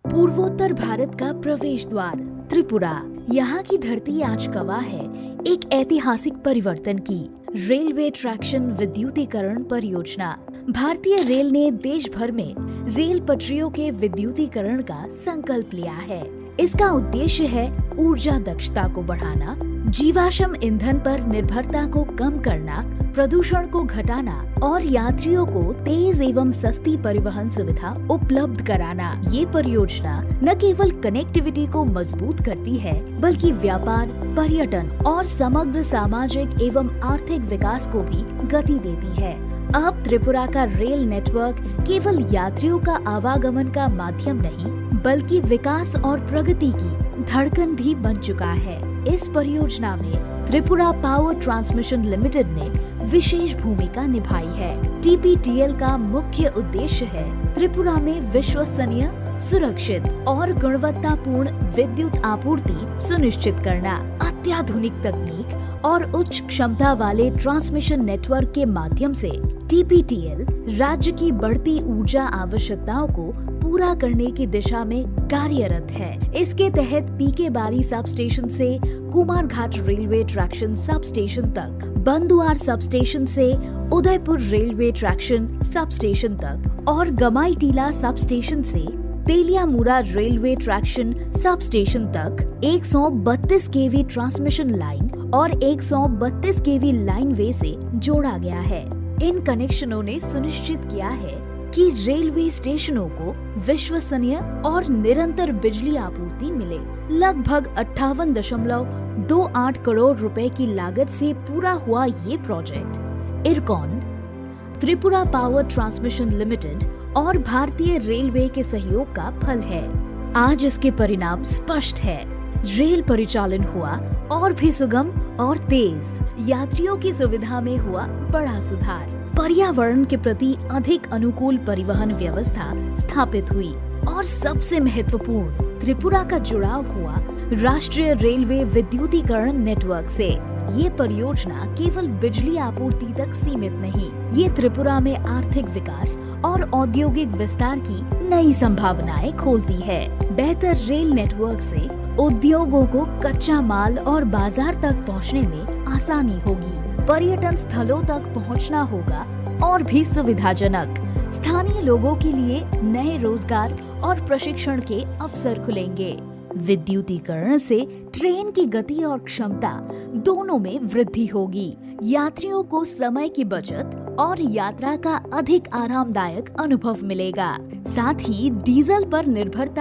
पूर्वोत्तर भारत का प्रवेश द्वार त्रिपुरा। यहाँ की धरती आज गवाह है एक ऐतिहासिक परिवर्तन की। रेलवे ट्रैक्शन विद्युतीकरण परियोजना। भारतीय रेल ने देश भर में रेल पटरियों के विद्युतीकरण का संकल्प लिया है। इसका उद्देश्य है ऊर्जा दक्षता को बढ़ाना, जीवाश्म ईंधन पर निर्भरता को कम करना, प्रदूषण को घटाना और यात्रियों को तेज एवं सस्ती परिवहन सुविधा उपलब्ध कराना। ये परियोजना न केवल कनेक्टिविटी को मजबूत करती है, बल्कि व्यापार, पर्यटन और समग्र सामाजिक एवं आर्थिक विकास को भी गति देती है। अब त्रिपुरा का रेल नेटवर्क केवल यात्रियों का आवागमन का माध्यम नहीं, बल्कि विकास और प्रगति की धड़कन भी बन चुका है। इस परियोजना में त्रिपुरा पावर ट्रांसमिशन लिमिटेड ने विशेष भूमिका निभाई है। टीपीटीएल का मुख्य उद्देश्य है त्रिपुरा में विश्वसनीय, सुरक्षित और गुणवत्तापूर्ण विद्युत आपूर्ति सुनिश्चित करना। अत्याधुनिक तकनीक और उच्च क्षमता वाले ट्रांसमिशन नेटवर्क के माध्यम से टीपीटीएल राज्य की बढ़ती ऊर्जा आवश्यकताओं को पूरा करने की दिशा में कार्यरत है। इसके तहत पीके बारी सब स्टेशन से Kumarghat railway traction sub station तक, बंदुआर सब स्टेशन से Udaipur railway traction sub station तक और गमाईटीला सब स्टेशन से Teliamura railway traction sub station तक 132 केवी ट्रांसमिशन लाइन और 132 केवी लाइन वे से जोड़ा गया है। इन कनेक्शनों ने सुनिश्चित किया है कि रेलवे स्टेशनों को विश्वसनीय और निरंतर बिजली आपूर्ति मिले। लगभग 58.28 करोड़ रुपए की लागत से पूरा हुआ ये project IRCON, Tripura power transmission limited और भारतीय रेलवे के सहयोग का फल है। आज इसके परिणाम स्पष्ट है। रेल परिचालन हुआ और भी सुगम और तेज। यात्रियों की सुविधा में हुआ बड़ा सुधार। पर्यावरण के प्रति अधिक अनुकूल परिवहन व्यवस्था स्थापित हुई और सबसे महत्वपूर्ण, त्रिपुरा का जुड़ाव हुआ राष्ट्रीय रेलवे विद्युतीकरण नेटवर्क से। ये परियोजना केवल बिजली आपूर्ति तक सीमित नहीं, ये त्रिपुरा में आर्थिक विकास और औद्योगिक विस्तार की नई संभावनाएं खोलती है। बेहतर रेल नेटवर्क से उद्योगों को कच्चा माल और बाजार तक पहुंचने में आसानी होगी। पर्यटन स्थलों तक पहुंचना होगा और भी सुविधाजनक। स्थानीय लोगों के लिए नए रोजगार और प्रशिक्षण के अवसर खुलेंगे। विद्युतीकरण से ट्रेन की गति और क्षमता दोनों में वृद्धि होगी। यात्रियों को समय की बचत और यात्रा का अधिक आरामदायक अनुभव मिलेगा। साथ ही डीजल पर निर्भरता